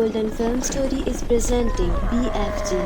Golden film story is presenting BFG।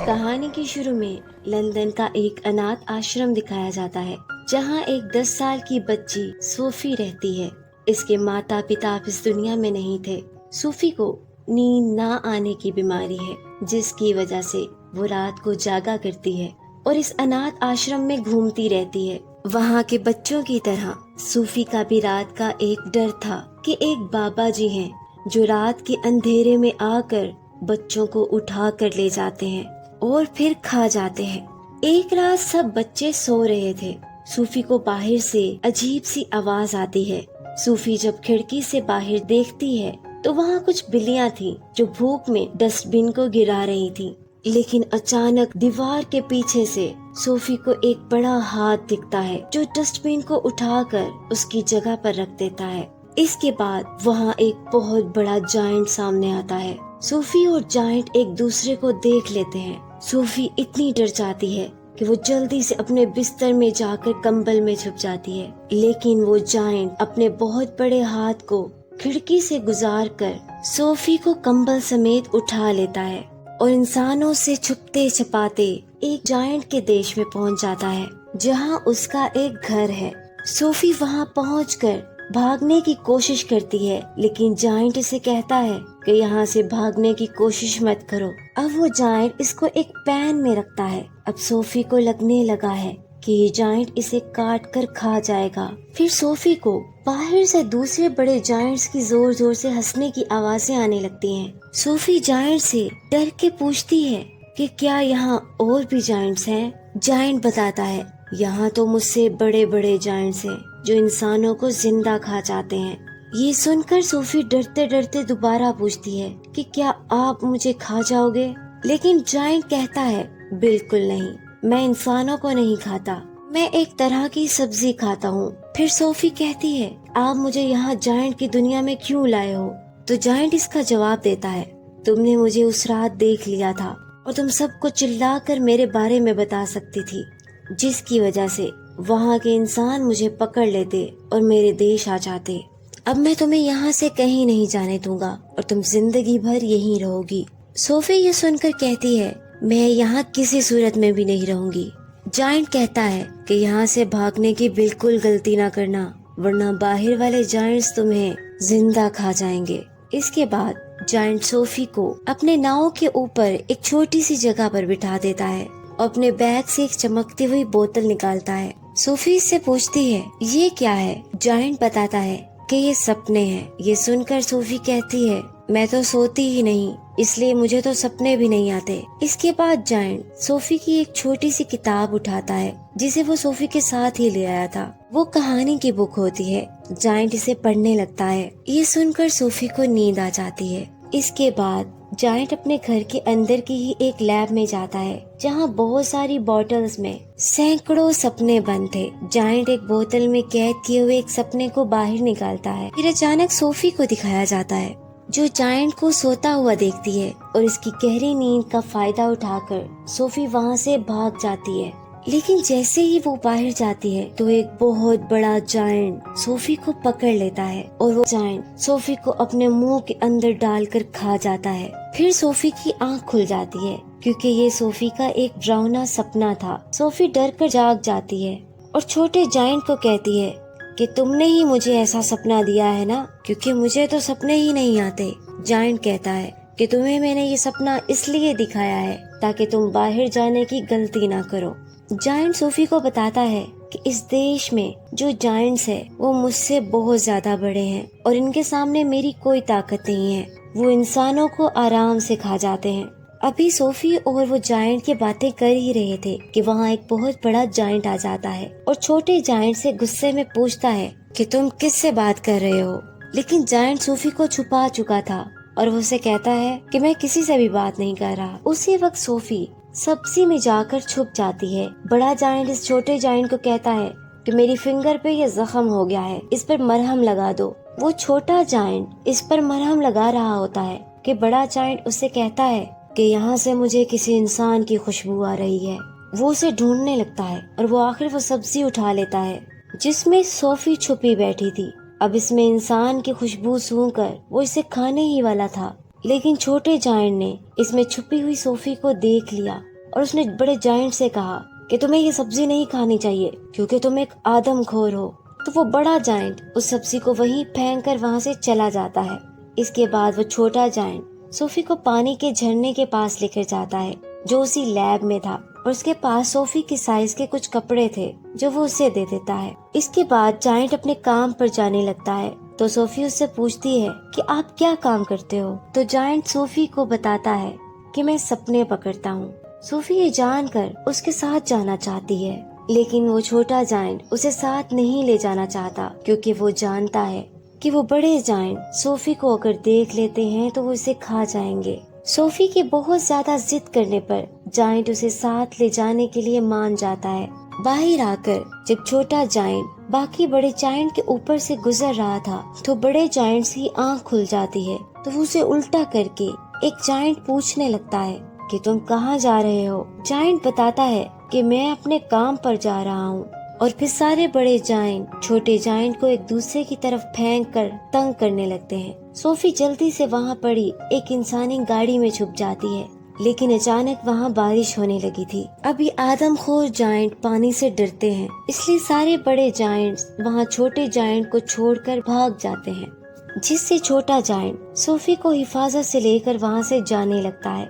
कहानी के शुरू में लंदन का एक अनाथ आश्रम दिखाया जाता है, जहां एक 10 साल की बच्ची सोफी रहती है। इसके माता पिता अब इस दुनिया में नहीं थे। सोफी को नींद ना आने की बीमारी है, जिसकी वजह से वो रात को जागा करती है और इस अनाथ आश्रम में घूमती रहती है। वहाँ के बच्चों की तरह सोफी का भी रात का एक डर था कि एक बाबा जी हैं जो रात के अंधेरे में आकर बच्चों को उठा कर ले जाते हैं और फिर खा जाते हैं। एक रात सब बच्चे सो रहे थे। सूफी को बाहर से अजीब सी आवाज आती है। सूफी जब खिड़की से बाहर देखती है तो वहाँ कुछ बिल्लियाँ थीं जो भूख में डस्टबिन को गिरा रही थीं। लेकिन अचानक दीवार के पीछे से सोफी को एक बड़ा हाथ दिखता है जो डस्टबिन को उठाकर उसकी जगह पर रख देता है। इसके बाद वहाँ एक बहुत बड़ा जायंट सामने आता है। सोफी और जायंट एक दूसरे को देख लेते हैं। सोफी इतनी डर जाती है कि वो जल्दी से अपने बिस्तर में जाकर कंबल में छुप जाती है, लेकिन वो जायंट अपने बहुत बड़े हाथ को खिड़की से गुजारकर सोफी को कंबल समेत उठा लेता है और इंसानों से छुपते छिपाते एक जायंट के देश में पहुंच जाता है, जहां उसका एक घर है। सोफी वहां पहुंचकर भागने की कोशिश करती है, लेकिन जायंट इसे कहता है कि यहाँ से भागने की कोशिश मत करो। अब वो जायंट इसको एक पैन में रखता है। अब सोफी को लगने लगा है कि ये जायंट इसे काट कर खा जाएगा। फिर सोफी को बाहर से दूसरे बड़े जायंट्स की जोर जोर से हंसने की आवाजें आने लगती हैं। सोफी जायंट से डर के पूछती है कि क्या यहाँ और भी जायंट्स हैं? जायंट बताता है, यहाँ तो मुझसे बड़े बड़े जायंट्स हैं जो इंसानों को जिंदा खा जाते हैं। ये सुनकर सोफी डरते डरते दोबारा पूछती है कि क्या आप मुझे खा जाओगे? लेकिन जायंट कहता है, बिल्कुल नहीं, मैं इंसानों को नहीं खाता, मैं एक तरह की सब्जी खाता हूँ। फिर सोफी कहती है, आप मुझे यहाँ जायंट की दुनिया में क्यों लाए हो? तो जायंट इसका जवाब देता है, तुमने मुझे उस रात देख लिया था और तुम सबको चिल्लाकर मेरे बारे में बता सकती थी, जिसकी वजह से वहाँ के इंसान मुझे पकड़ लेते और मेरे देश आ जाते। अब मैं तुम्हें यहाँ से कहीं नहीं जाने दूंगा और तुम जिंदगी भर यहीं रहोगी। सोफी ये सुनकर कहती है, मैं यहाँ किसी सूरत में भी नहीं रहूंगी। जायंट कहता है कि यहाँ से भागने की बिल्कुल गलती ना करना, वरना बाहर वाले जायंट्स तुम्हें जिंदा खा जाएंगे। इसके बाद जायंट सोफी को अपने नाव के ऊपर एक छोटी सी जगह पर बिठा देता है और अपने बैग से एक चमकती हुई बोतल निकालता है। सोफी इससे पूछती है, ये क्या है? जायंट बताता है कि ये सपने हैं। ये सुनकर सोफी कहती है, मैं तो सोती ही नहीं, इसलिए मुझे तो सपने भी नहीं आते। इसके बाद जायंट सोफी की एक छोटी सी किताब उठाता है, जिसे वो सोफी के साथ ही ले आया था। वो कहानी की बुक होती है। जायंट इसे पढ़ने लगता है। ये सुनकर सोफी को नींद आ जाती है। इसके बाद जायंट अपने घर के अंदर की ही एक लैब में जाता है, जहाँ बहुत सारी बॉटल्स में सैकड़ों सपने बंद थे। जायंट एक बोतल में कैद किए हुए एक सपने को बाहर निकालता है। फिर अचानक सोफी को दिखाया जाता है, जो जायंट को सोता हुआ देखती है और इसकी गहरी नींद का फायदा उठाकर सोफी वहाँ से भाग जाती है। लेकिन जैसे ही वो बाहर जाती है तो एक बहुत बड़ा जायंट सोफी को पकड़ लेता है और वो जायंट सोफी को अपने मुंह के अंदर डालकर खा जाता है। फिर सोफी की आंख खुल जाती है, क्योंकि ये सोफी का एक डरावना सपना था। सोफी डर कर जाग जाती है और छोटे जायंट को कहती है कि तुमने ही मुझे ऐसा सपना दिया है ना, क्योंकि मुझे तो सपने ही नहीं आते। जायंट कहता है कि तुम्हें मैंने ये सपना इसलिए दिखाया है ताकि तुम बाहर जाने की गलती ना करो। जायंट सोफी को बताता है कि इस देश में जो जायंट्स है वो मुझसे बहुत ज्यादा बड़े हैं और इनके सामने मेरी कोई ताकत नहीं है। वो इंसानों को आराम से खा जाते हैं। अभी सोफी और वो जायंट की बातें कर ही रहे थे कि वहाँ एक बहुत बड़ा जायंट आ जाता है और छोटे जायंट से गुस्से में पूछता है कि तुम किससे बात कर रहे हो? लेकिन जायंट सोफी को छुपा चुका था और वो उसे कहता है कि मैं किसी से भी बात नहीं कर रहा। उसी वक्त सोफी सब्जी में जाकर छुप जाती है। बड़ा जायंट इस छोटे जायंट को कहता है कि मेरी फिंगर पे ये जख्म हो गया है, इस पर मरहम लगा दो। वो छोटा जायंट इस पर मरहम लगा रहा होता है कि बड़ा जायंट उसे कहता है कि यहाँ से मुझे किसी इंसान की खुशबू आ रही है। वो उसे ढूंढने लगता है और वो आखिर वो सब्जी उठा लेता है जिसमें सोफी छुपी बैठी थी। अब इसमें इंसान की खुशबू सूंघकर वो इसे खाने ही वाला था लेकिन छोटे जायंट ने इसमें छुपी हुई सोफी को देख लिया और उसने बड़े जायंट से कहा कि तुम्हें ये सब्जी नहीं खानी चाहिए क्योंकि तुम एक आदमखोर हो। तो वो बड़ा जायंट उस सब्जी को वहीं फेंक कर वहाँ से चला जाता है। इसके बाद वो छोटा जायंट सोफी को पानी के झरने के पास लेकर जाता है जो उसी लैब में था, और उसके पास सोफी के साइज के कुछ कपड़े थे जो वो उसे दे देता है। इसके बाद जायंट अपने काम पर जाने लगता है। तो सोफी उससे पूछती है कि आप क्या काम करते हो। तो जायंट सोफी को बताता है कि मैं सपने पकड़ता हूँ। सोफी ये जानकर उसके साथ जाना चाहती है, लेकिन वो छोटा जायंट उसे साथ नहीं ले जाना चाहता क्योंकि वो जानता है कि वो बड़े जायंट सोफी को अगर देख लेते हैं तो वो उसे खा जाएंगे। सोफी की बहुत ज्यादा जिद करने पर जायंट उसे साथ ले जाने के लिए मान जाता है। बाहर आकर जब छोटा जायंट बाकी बड़े जायंट के ऊपर से गुजर रहा था तो बड़े जायंट की आंख खुल जाती है। तो वो उसे उल्टा करके एक जायंट पूछने लगता है कि तुम कहाँ जा रहे हो। जायंट बताता है कि मैं अपने काम पर जा रहा हूँ। और फिर सारे बड़े जायंट छोटे जायंट को एक दूसरे की तरफ फेंक कर तंग करने लगते हैं। सोफी जल्दी से वहाँ पड़ी एक इंसानी गाड़ी में छुप जाती है, लेकिन अचानक वहाँ बारिश होने लगी थी। अब ये आदमखोर जायंट पानी से डरते हैं, इसलिए सारे बड़े जायंट्स वहाँ छोटे जायंट को छोड़कर भाग जाते हैं, जिससे छोटा जायंट सोफी को हिफाजत से लेकर वहाँ से जाने लगता है।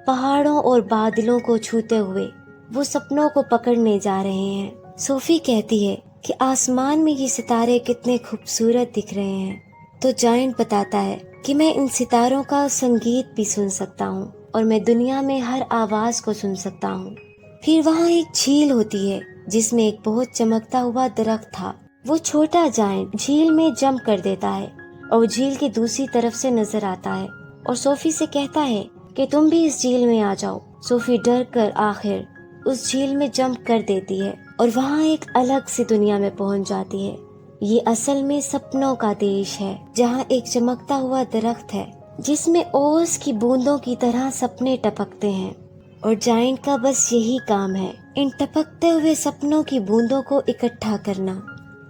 पहाड़ों और बादलों को छूते हुए वो सपनों को पकड़ने जा रहे हैं। सोफी कहती है कि आसमान में ये सितारे कितने खूबसूरत दिख रहे हैं। तो जायंट बताता है कि मैं इन सितारों का संगीत भी सुन सकता हूँ और मैं दुनिया में हर आवाज को सुन सकता हूँ। फिर वहाँ एक झील होती है जिसमें एक बहुत चमकता हुआ दरख्त था। वो छोटा जायंट झील में जंप कर देता है और वो झील की दूसरी तरफ से नजर आता है और सोफी से कहता है कि तुम भी इस झील में आ जाओ। सोफी डर कर आखिर उस झील में जंप कर देती है और वहाँ एक अलग सी दुनिया में पहुँच जाती है। ये असल में सपनों का देश है जहाँ एक चमकता हुआ दरख्त है जिसमें ओस की बूंदों की तरह सपने टपकते हैं, और जायंट का बस यही काम है इन टपकते हुए सपनों की बूंदों को इकट्ठा करना।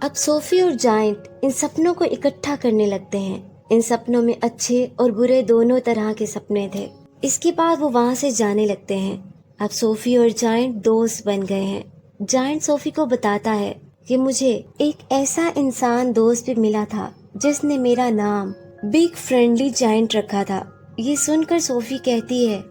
अब सोफी और जायंट इन सपनों को इकट्ठा करने लगते हैं। इन सपनों में अच्छे और बुरे दोनों तरह के सपने थे। इसके बाद वो वहाँ से जाने लगते हैं। अब सोफी और जायंट दोस्त बन गए हैं। जायंट सोफी को बताता है कि मुझे एक ऐसा इंसान दोस्त भी मिला था जिसने मेरा नाम बिग फ्रेंडली जायंट रखा था। ये सुनकर सोफी कहती है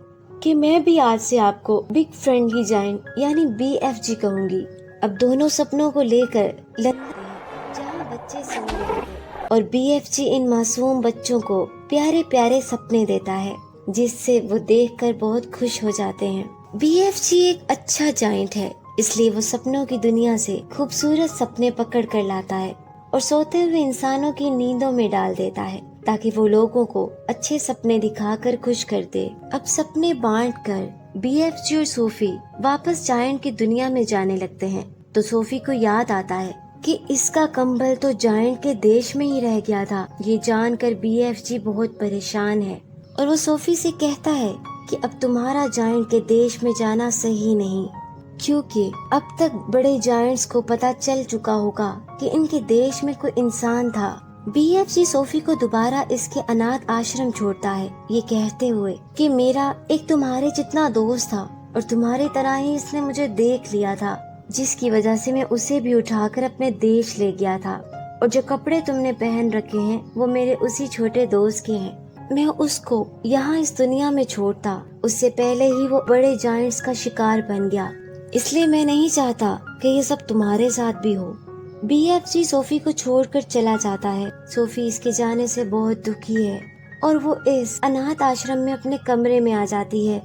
कि मैं भी आज से आपको बिग फ्रेंडली जायंट यानी BFG कहूँगी। अब दोनों सपनों को लेकर जहाँ बच्चे सो रहे थे और BFG इन मासूम बच्चों को प्यारे प्यारे सपने देता है जिससे वो देखकर बहुत खुश हो जाते हैं। BFG एक अच्छा जायंट है, इसलिए वो सपनों की दुनिया से खूबसूरत सपने पकड़ कर लाता है और सोते हुए इंसानों की नींदों में डाल देता है ताकि वो लोगों को अच्छे सपने दिखाकर खुश कर दे। अब सपने बांटकर BFG और सोफी वापस जायंट की दुनिया में जाने लगते हैं। तो सोफी को याद आता है कि इसका कंबल तो जायंट के देश में ही रह गया था। ये जानकर BFG बहुत परेशान है और वो सोफी से कहता है कि अब तुम्हारा जायंट के देश में जाना सही नहीं, क्योंकि अब तक बड़े जायंट्स को पता चल चुका होगा कि इनके देश में कोई इंसान था। BFG सोफी को दोबारा इसके अनाथ आश्रम छोड़ता है, ये कहते हुए कि मेरा एक तुम्हारे जितना दोस्त था और तुम्हारी तरह ही इसने मुझे देख लिया था, जिसकी वजह से मैं उसे भी उठाकर अपने देश ले गया था। और जो कपड़े तुमने पहन रखे हैं वो मेरे उसी छोटे दोस्त के हैं। मैं उसको यहाँ इस दुनिया में छोड़ता उससे पहले ही वो बड़े जायंट्स का शिकार बन गया, इसलिए मैं नहीं चाहता कि ये सब तुम्हारे साथ भी हो। BFG सोफी को छोड़कर चला जाता है। सोफी इसके जाने से बहुत दुखी है और वो इस अनाथ आश्रम में अपने कमरे में आ जाती है,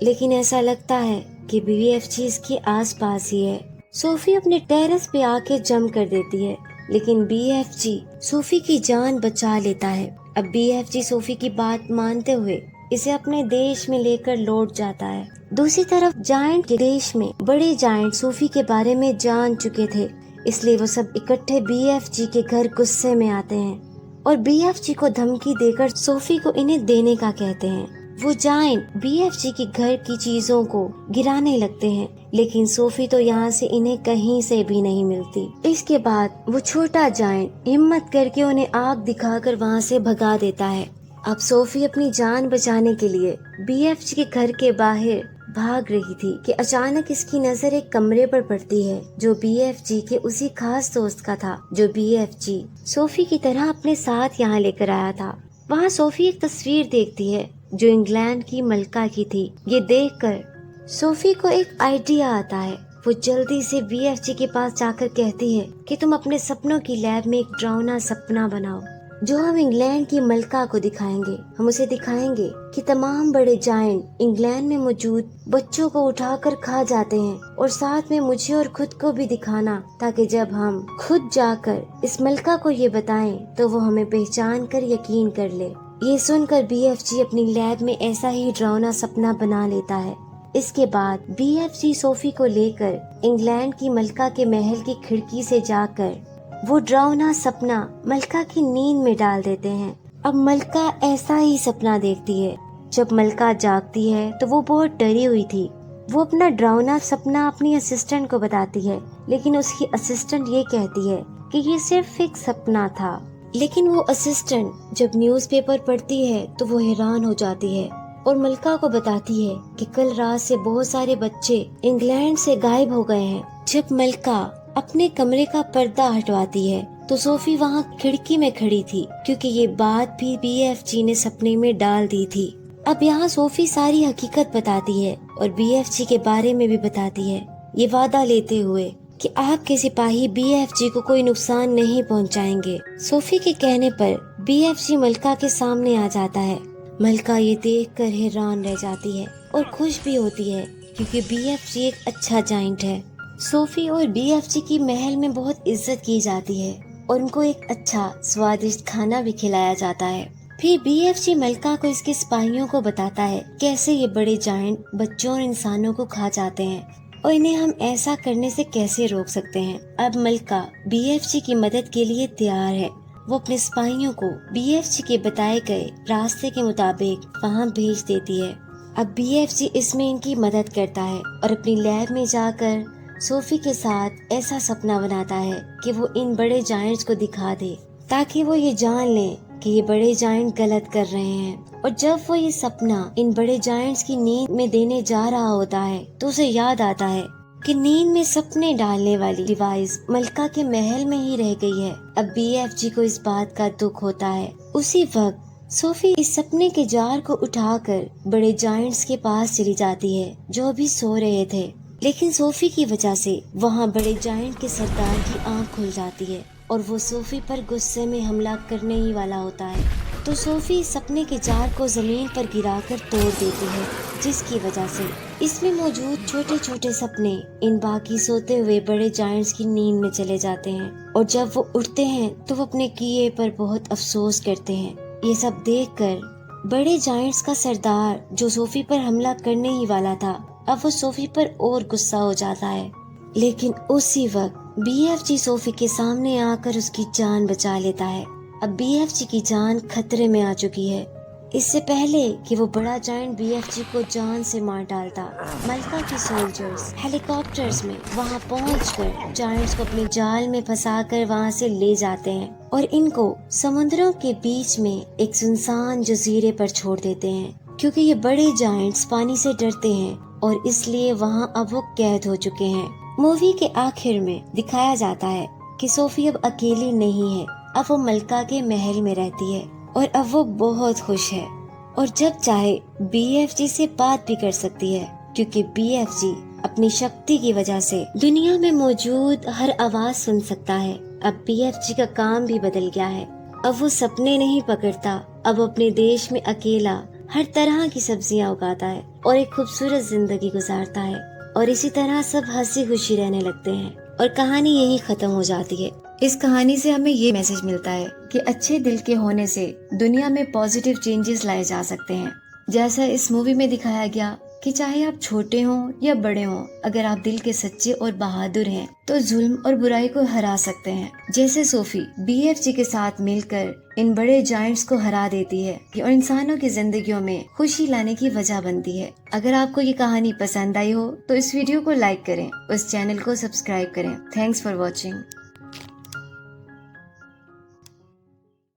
लेकिन ऐसा लगता है कि BFG इसके आसपास ही है। सोफी अपने टेरेस पे आके जम कर देती है, लेकिन BFG सोफी की जान बचा लेता है। अब BFG सोफी की बात मानते हुए इसे अपने देश में लेकर लौट जाता है। दूसरी तरफ जायंट के देश में बड़े जायंट सोफी के बारे में जान चुके थे, इसलिए वो सब इकट्ठे BFG के घर गुस्से में आते हैं और BFG को धमकी देकर सोफी को इन्हें देने का कहते हैं। वो जायंट BFG के घर की चीजों को गिराने लगते हैं, लेकिन सोफी तो यहाँ से इन्हें कहीं से भी नहीं मिलती। इसके बाद वो छोटा जायंट हिम्मत करके उन्हें आग दिखाकर वहाँ से भगा देता है। अब सोफी अपनी जान बचाने के लिए बीएफजी के घर के बाहर भाग रही थी कि अचानक इसकी नजर एक कमरे पर पड़ती है जो बीएफजी के उसी खास दोस्त का था जो बीएफजी सोफी की तरह अपने साथ यहाँ लेकर आया था। वहाँ सोफी एक तस्वीर देखती है जो इंग्लैंड की मलका की थी। ये देखकर सोफी को एक आइडिया आता है। वो जल्दी से बीएफजी के पास जाकर कहती है कि तुम अपने सपनों की लैब में एक डरावना सपना बनाओ जो हम इंग्लैंड की मलका को दिखाएंगे। हम उसे दिखाएंगे कि तमाम बड़े जायंट इंग्लैंड में मौजूद बच्चों को उठाकर खा जाते हैं और साथ में मुझे और खुद को भी दिखाना, ताकि जब हम खुद जाकर इस मलका को ये बताएं तो वो हमें पहचान कर यकीन कर ले। ये सुनकर बीएफजी अपनी लैब में ऐसा ही डरावना सपना बना लेता है। इसके बाद बीएफजी सोफी को लेकर इंग्लैंड की मलका के महल की खिड़की से जाकर वो डरावना सपना मलका की नींद में डाल देते हैं। अब मलका ऐसा ही सपना देखती है। जब मलका जागती है तो वो बहुत डरी हुई थी। वो अपना डरावना सपना अपनी असिस्टेंट को बताती है, लेकिन उसकी असिस्टेंट ये कहती है कि ये सिर्फ एक सपना था। लेकिन वो असिस्टेंट जब न्यूज़पेपर पढ़ती है तो वो हैरान हो जाती है और मलका को बताती है कि कल रात से बहुत सारे बच्चे इंग्लैंड से गायब हो गए हैं। जब मलका अपने कमरे का पर्दा हटवाती है तो सोफी वहाँ खिड़की में खड़ी थी, क्योंकि ये बात भी बीएफजी ने सपने में डाल दी थी। अब यहाँ सोफी सारी हकीकत बताती है और बीएफजी के बारे में भी बताती है, ये वादा लेते हुए कि आपके सिपाही बीएफजी को कोई नुकसान नहीं पहुँचाएंगे। सोफी के कहने पर बीएफजी मलका के सामने आ जाता है। मलका ये देखकर हैरान रह जाती है और खुश भी होती है, क्योंकि बीएफजी एक अच्छा जायंट है। सोफी और बीएफजी की महल में बहुत इज्जत की जाती है और उनको एक अच्छा स्वादिष्ट खाना भी खिलाया जाता है। फिर बीएफजी मलका को इसके सिपाहियों को बताता है कैसे ये बड़े जायंट बच्चों और इंसानों को खा जाते हैं और इन्हें हम ऐसा करने से कैसे रोक सकते हैं। अब मलका बीएफजी की मदद के लिए तैयार है। वो अपने सिपाहियों को बीएफजी के बताए गए रास्ते के मुताबिक वहाँ भेज देती है। अब बीएफजी इसमें इनकी मदद करता है और अपनी लैब में जाकर सोफी के साथ ऐसा सपना बनाता है कि वो इन बड़े जायंट्स को दिखा दे, ताकि वो ये जान लें कि ये बड़े जायंट गलत कर रहे हैं। और जब वो ये सपना इन बड़े जायंट्स की नींद में देने जा रहा होता है तो उसे याद आता है कि नींद में सपने डालने वाली डिवाइस मलका के महल में ही रह गई है। अब बीएफजी को इस बात का दुख होता है। उसी वक्त सोफी इस सपने के जार को उठाकर बड़े जायंट्स के पास चली जाती है जो अभी सो रहे थे। लेकिन सोफी की वजह से वहाँ बड़े जायंट के सरदार की आंख खुल जाती है और वो सोफी पर गुस्से में हमला करने ही वाला होता है। तो सोफी इस सपने के जार को जमीन पर गिराकर तोड़ देती है, जिसकी वजह से इसमें मौजूद छोटे छोटे सपने इन बाकी सोते हुए बड़े जायंट्स की नींद में चले जाते हैं। और जब वो उठते हैं तो वो अपने किए पर बहुत अफसोस करते हैं। ये सब देखकर बड़े जायंट्स का सरदार जो सोफी पर हमला करने ही वाला था, अब वो सोफी पर और गुस्सा हो जाता है। लेकिन उसी वक्त बीएफजी सोफी के सामने आकर उसकी जान बचा लेता है। अब बीएफजी की जान खतरे में आ चुकी है। इससे पहले कि वो बड़ा जायंट बीएफजी को जान से मार डालता, मलका के सोल्जर्स हेलीकॉप्टर्स में वहां पहुंचकर जायंट्स को अपने जाल में फंसाकर वहां से ले जाते हैं और इनको समुद्रों के बीच में एक सुनसान जजीरे पर छोड़ देते हैं, क्योंकि ये बड़े जायंट्स पानी से डरते हैं और इसलिए वहाँ अब वो कैद हो चुके हैं। मूवी के आखिर में दिखाया जाता है कि सोफी अब अकेली नहीं है। अब वो मलका के महल में रहती है और अब वो बहुत खुश है और जब चाहे बीएफजी से बात भी कर सकती है, क्योंकि बीएफजी अपनी शक्ति की वजह से दुनिया में मौजूद हर आवाज सुन सकता है। अब बीएफजी का काम भी बदल गया है। अब वो सपने नहीं पकड़ता, अब अपने देश में अकेला हर तरह की सब्जियां उगाता है और एक खूबसूरत जिंदगी गुजारता है और इसी तरह सब हंसी खुशी रहने लगते हैं और कहानी यही खत्म हो जाती है। इस कहानी से हमें ये मैसेज मिलता है कि अच्छे दिल के होने से दुनिया में पॉजिटिव चेंजेस लाए जा सकते हैं। जैसा इस मूवी में दिखाया गया कि चाहे आप छोटे हों या बड़े हों, अगर आप दिल के सच्चे और बहादुर हैं तो जुल्म और बुराई को हरा सकते हैं। जैसे सोफी बीएफजी के साथ मिलकर इन बड़े जायंट्स को हरा देती है और इंसानों की जिंदगियों में खुशी लाने की वजह बनती है। अगर आपको ये कहानी पसंद आई हो तो इस वीडियो को लाइक करें, उस चैनल को सब्सक्राइब करें। Thanks for watching.